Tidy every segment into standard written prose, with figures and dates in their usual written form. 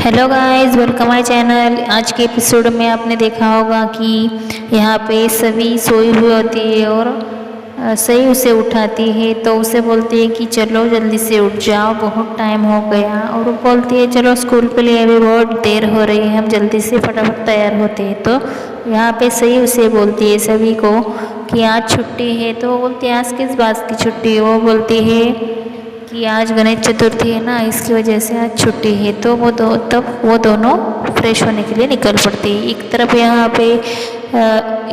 Hello guys, welcome my channel. आज के episode में आपने देखा होगा कि यहाँ पे सभी सोई हुई होती है और सही उसे उठाती है तो उसे बोलती है कि चलो जल्दी से उठ जाओ, बहुत टाइम हो गया। और वो बोलती है चलो स्कूल के लिए अभी बहुत देर हो रही है, हम जल्दी से फटाफट तैयार होते हैं। तो यहाँ पे सही उसे बोलती है सभी को कि आज छुट्टी है। तो वो बोलती है आज किस बात की छुट्टी है। वो बोलती है कि आज गणेश चतुर्थी है ना, इसकी वजह से आज छुट्टी है। तो तब वो दोनों फ्रेश होने के लिए निकल पड़ती है। एक तरफ यहाँ पे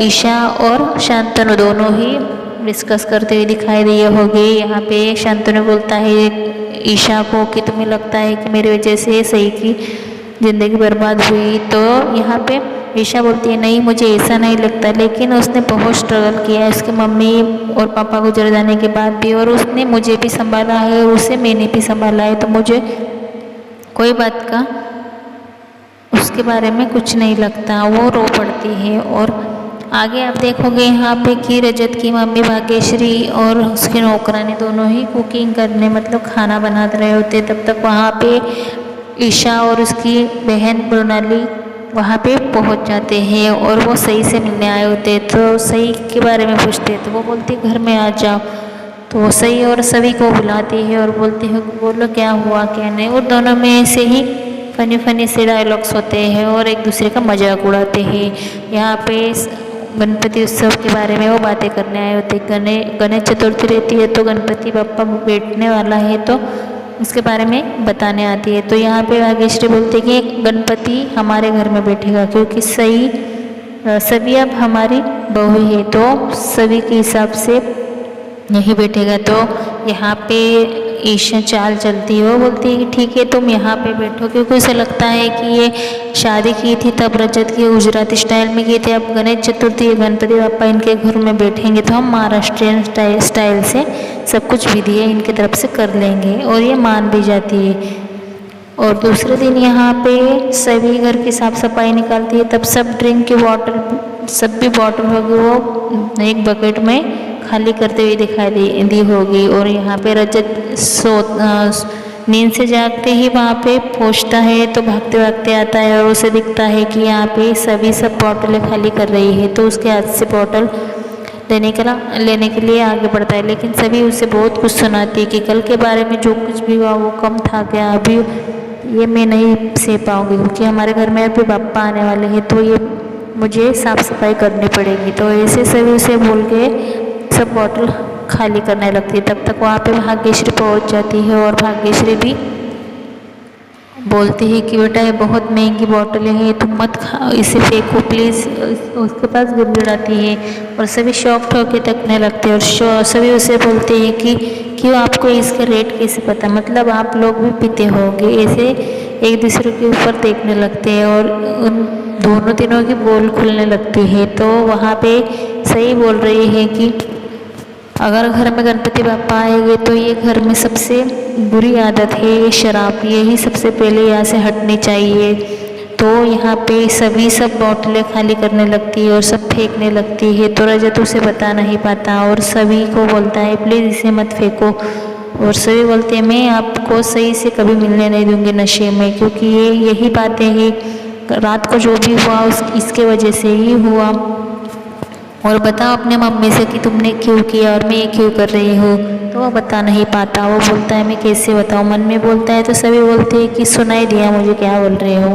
ईशा और शांतनु दोनों ही डिस्कस करते हुए दिखाई दिए होंगे। यहाँ पे शांतनु बोलता है ईशा को कि तुम्हें लगता है कि मेरी वजह से सही की ज़िंदगी बर्बाद हुई। तो यहाँ पे ईशा बोलती है नहीं, मुझे ऐसा नहीं लगता, लेकिन उसने बहुत स्ट्रगल किया है उसके मम्मी और पापा गुजर जाने के बाद भी, और उसने मुझे भी संभाला है और उसे मैंने भी संभाला है। तो मुझे कोई बात का उसके बारे में कुछ नहीं लगता। वो रो पड़ती है। और आगे आप देखोगे यहाँ पे कि रजत की मम्मी भाग्यश्री और उसकी नौकरानी दोनों ही कुकिंग करने मतलब खाना बना रहे होते। तब तक वहाँ पे ईशा और उसकी बहन मृणाली वहाँ पे पहुँच जाते हैं और वो सही से मिलने आए होते। तो सही के बारे में पूछते तो वो बोलती घर में आ जाओ। तो वो सही और सभी को बुलाती है और बोलती है बोलो क्या हुआ क्या नहीं। और दोनों में ऐसे ही फनी से डायलॉग्स होते हैं और एक दूसरे का मजाक उड़ाते हैं। यहाँ पे गणपति उत्सव के बारे में वो बातें करने आए होते। गणेश चतुर्थी रहती है तो गणपति बप्पा बैठने वाला है तो उसके बारे में बताने आती है। तो यहाँ पे भाग्यश्री बोलती है कि गणपति हमारे घर में बैठेगा क्योंकि सभी अब हमारी बहू है, तो सभी के हिसाब से यही बैठेगा। तो यहाँ पे ईशा चाल चलती है। वो बोलती है कि ठीक है तुम यहाँ पे बैठो, क्योंकि उसे लगता है कि ये शादी की थी तब रजत की गुजराती स्टाइल में की थी, अब गणेश चतुर्थी गणपति बापा इनके घर में बैठेंगे तो हम महाराष्ट्रियन स्टाइल से सब कुछ विधि है इनकी तरफ से कर लेंगे। और ये मान भी जाती है। और दूसरे दिन यहाँ पे सभी घर की साफ सफाई निकालती है। तब सब ड्रिंक की बॉटल सब भी बॉटल होगी वो एक बकेट में खाली करते हुए दिखाई दी होगी। और यहाँ पे रजत नींद से जागते ही वहाँ पे पहुँचता है तो भागते भागते आता है और उसे दिखता है कि यहाँ पे सब बॉटलें खाली कर रही है। तो उसके हाथ से बॉटल लेने के लिए आगे बढ़ता है, लेकिन सभी उसे बहुत कुछ सुनाती है कि कल के बारे में जो कुछ भी हुआ वो कम था क्या, अभी ये मैं नहीं सह पाऊँगी क्योंकि हमारे घर में अभी पापा आने वाले हैं तो ये मुझे साफ़ सफाई करनी पड़ेगी। तो ऐसे सभी उसे बोल के सब बॉटल खाली करने लगती है। तब तक वहाँ पे भाग्यश्री पहुँच जाती है और भाग्यश्री भी बोलती है कि बेटा ये बहुत महंगी बॉटलें हैं, तुम मत खाओ, इसे फेंको प्लीज़। उसके पास गिड़गिड़ाती है और सभी शॉक्ड होकर तकने लगते हैं। और सभी उसे बोलते हैं कि क्यों आपको इसका रेट कैसे पता, मतलब आप लोग भी पीते होंगे। ऐसे एक दूसरे के ऊपर देखने लगते हैं और उन दोनों तीनों की बोल खुलने लगती है। तो वहाँ पे सही बोल रही है कि अगर घर में गणपति बापा आएंगे तो ये घर में सबसे बुरी आदत है ये शराब, यही सबसे पहले यहाँ से हटनी चाहिए। तो यहाँ पे सभी सब बॉटलें खाली करने लगती है और सब फेंकने लगती है। तो रजत उसे बता नहीं पाता और सभी को बोलता है प्लीज़ इसे मत फेंको। और सभी बोलते हैं मैं आपको सही से कभी मिलने नहीं दूँगी नशे में, क्योंकि ये यही बातें हैं रात को जो भी हुआ इसके वजह से ही हुआ। और बताओ अपने मम्मी से कि तुमने क्यों किया और मैं ये क्यों कर रही हूँ। तो वो बता नहीं पाता। वो बोलता है मैं कैसे बताऊँ, मन में बोलता है। तो सभी बोलते हैं कि सुनाई दिया मुझे क्या बोल रहे हो।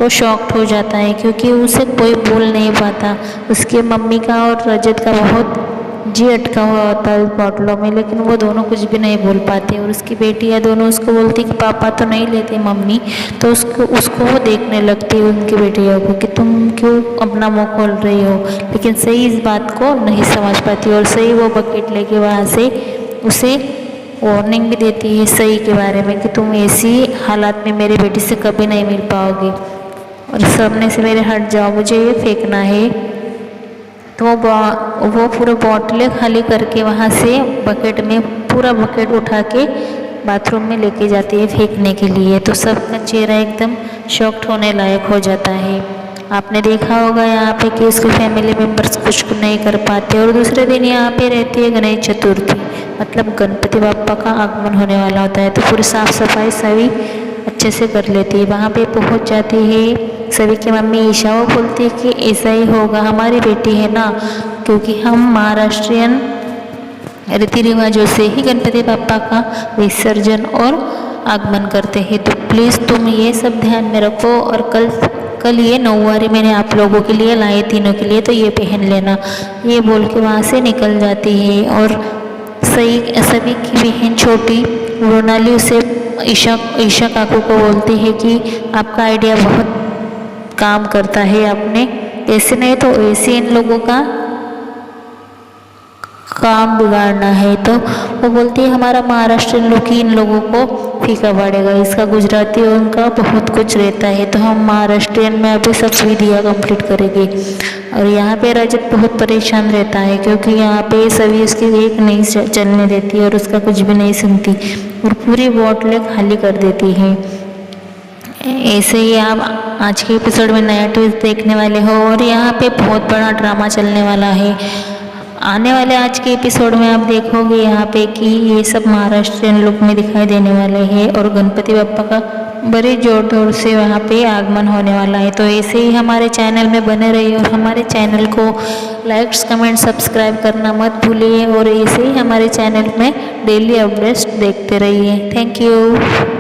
वो शॉक्ड हो जाता है क्योंकि उसे कोई बोल नहीं पाता। उसके मम्मी का और रजत का बहुत जी अटका हुआ होता है उस बॉटलों में, लेकिन वो दोनों कुछ भी नहीं बोल पाते। और उसकी बेटियाँ दोनों उसको बोलती कि पापा तो नहीं लेते मम्मी। तो उसको वो देखने लगती है उनकी बेटियों को कि तुम क्यों अपना मुँह खोल रही हो, लेकिन सही इस बात को नहीं समझ पाती। और सही वो बकेट लेके वहाँ से उसे वार्निंग भी देती है सही के बारे में कि तुम ऐसी हालात में मेरी बेटी से कभी नहीं मिल पाओगी और सामने से मेरे हट जाओ, मुझे ये फेंकना है। तो वो पूरा बॉटलें खाली करके वहाँ से बकेट में पूरा बकेट उठा के बाथरूम में लेके जाती है फेंकने के लिए। तो सबका चेहरा एकदम शॉक्ड होने लायक हो जाता है। आपने देखा होगा यहाँ पे कि उसके फैमिली मेम्बर्स कुछ नहीं कर पाते। और दूसरे दिन यहाँ पे रहती है गणेश चतुर्थी, मतलब गणपति बापा का आगमन होने वाला होता है। तो पूरी साफ़ सफाई सभी अच्छे से कर लेती है। वहाँ पे पहुँच जाती है सभी की मम्मी ईशा। वो बोलती है कि ऐसा ही होगा, हमारी बेटी है ना, क्योंकि हम महाराष्ट्रियन रीति रिवाजों से ही गणपति बापा का विसर्जन और आगमन करते हैं। तो प्लीज़ तुम ये सब ध्यान में रखो। और कल ये नौवारी मैंने आप लोगों के लिए लाए, तीनों के लिए, तो ये पहन लेना। ये बोल के वहाँ से निकल जाती है। और सभी की बहन छोटी रोनाली उसे ईशा काकू को बोलती है कि आपका आइडिया बहुत काम करता है, आपने ऐसे नहीं तो ऐसे इन लोगों का काम बिगाड़ना है। तो वो बोलती है हमारा महाराष्ट्रियन लोग ही इन लोगों को फीका पड़ेगा, इसका गुजराती और उनका बहुत कुछ रहता है, तो हम महाराष्ट्रियन में अभी सब विधियाँ कंप्लीट करेंगे। और यहाँ पे रजत बहुत परेशान रहता है क्योंकि यहाँ पे सभी उसकी एक नहीं चलने देती और उसका कुछ भी नहीं सुनती और पूरी बोतलें खाली कर देती है। ऐसे ही आप आज के एपिसोड में नया ट्विस्ट देखने वाले हो और यहाँ पे बहुत बड़ा ड्रामा चलने वाला है। आने वाले आज के एपिसोड में आप देखोगे यहाँ पे कि ये सब महाराष्ट्रियन लुक में दिखाई देने वाले हैं और गणपति बप्पा का बड़े जोर से वहाँ पे आगमन होने वाला है। तो ऐसे ही हमारे चैनल में बने रहिए और हमारे चैनल को लाइक्स कमेंट सब्सक्राइब करना मत भूलिए और ऐसे ही हमारे चैनल में डेली अपडेट्स देखते रहिए। Thank you.